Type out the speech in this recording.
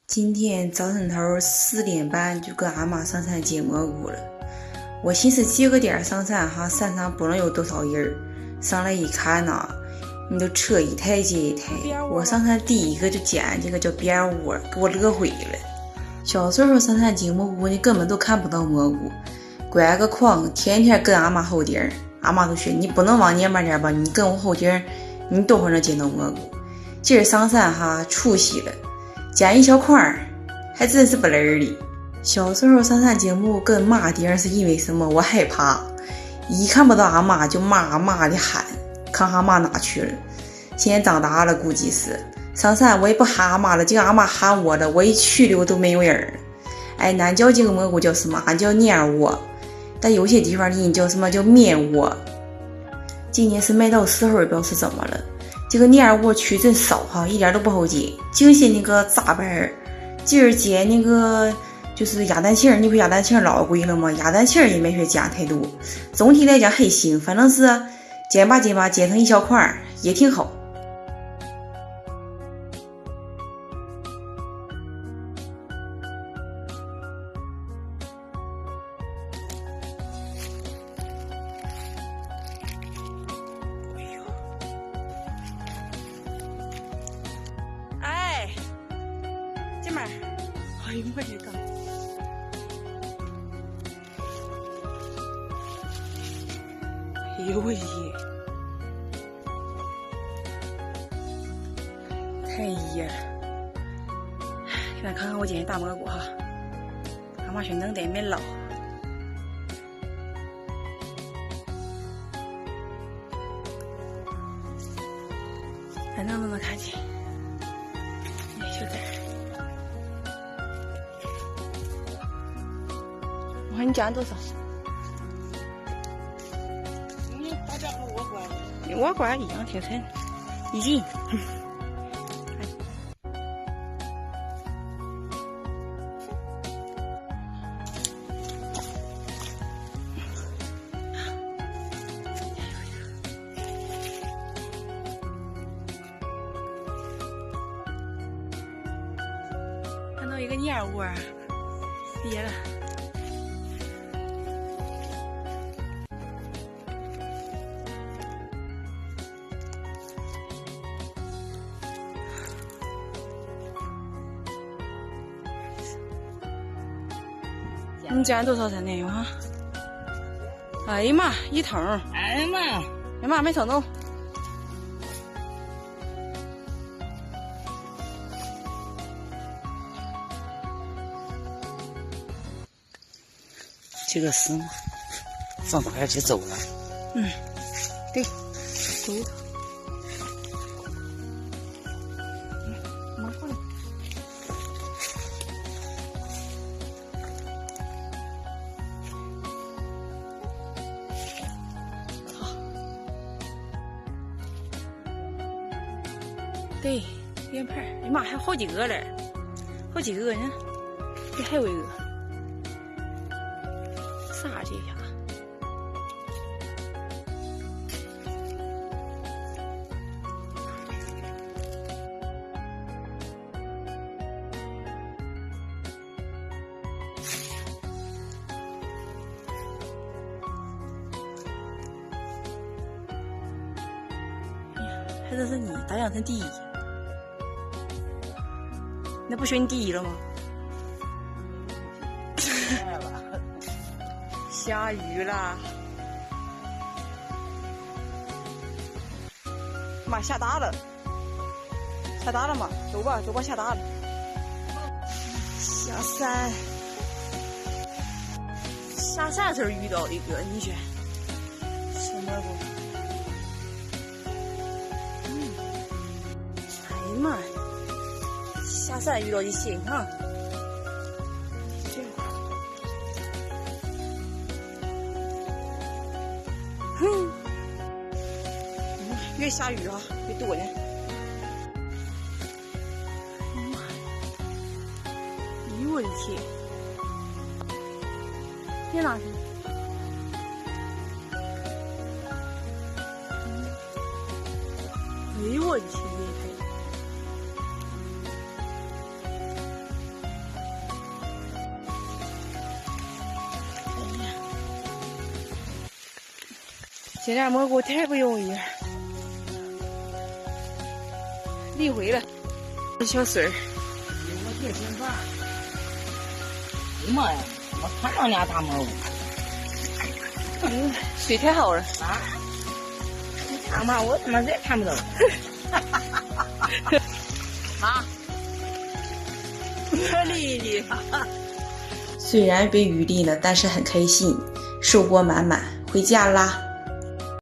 今天早晨头4点半就跟俺妈上山捡蘑菇了。我寻思几个点上山哈，山上不能有多少人。上来一看呐，你都车一台接一台。我上山第一个就捡这个叫边窝，给我乐毁了。小时候上山捡蘑菇，你根本都看不到蘑菇，拐个筐，天天跟俺妈后顶，俺妈都说你不能往前面点吧，你跟我后顶，你多会儿能捡到蘑菇。今儿上山哈，出息了。捡一小块还真是不灵的。小时候上山捡蘑菇跟妈顶是因为什么？我害怕，一看不到俺妈就骂的喊，看俺妈哪去了。现在长大了估计是上山我也不喊俺妈了，就俺妈喊我了，我一去了我都没有人了。哎，俺叫这个蘑菇叫什么？俺叫蔫窝，但有些地方人叫什么叫面窝。今年是麦稻时候，也不知道是怎么了。这个蔫窝区真少哈，一点都不好捡。就些那个杂班儿，今儿捡那个就是鸭蛋杏，你不鸭蛋杏老贵了吗？鸭蛋杏也没说捡太多。总体来讲还行，反正是捡吧捡成一小块也挺好。这边，哎呦我的个！哎呦我的天，太热了！现在看看我捡的大蘑菇哈，俺妈说能得没捞。看能不能看见？就这儿。我看你捡多少？大家和我管，我管一样挺沉，1斤。看到一个蔫窝，别了。你捡多少才能用啊？哎呀妈，一桶！哎呀妈！哎呀妈，没瞅着。这个是吗？这么快就走了？嗯，对，走的。拿过来。对，圆盘儿，哎呀妈，还有好几个嘞，好几个呢，这还有一个，啥这呀？还真是你打奖成第一。那不说你第一了吗？下雨了，妈下大了，下大了嘛，走吧，下大了，下山，下山时候遇到一个，你说什么不？哎呀妈呀！下山遇到一些，你看，这样，哼，越下雨啊，越多呢。哎呀妈呀！哎呦我的天！别拿去。哎呦我的天！今年蘑菇太不容易，离灰了，小穗儿。我这先办。哎妈呀！我看到俩大蘑菇。水太好了啊！你看嘛，我他妈也看不到。妈，可丽丽。虽然被雨淋了，但是很开心，收获满满，回家啦。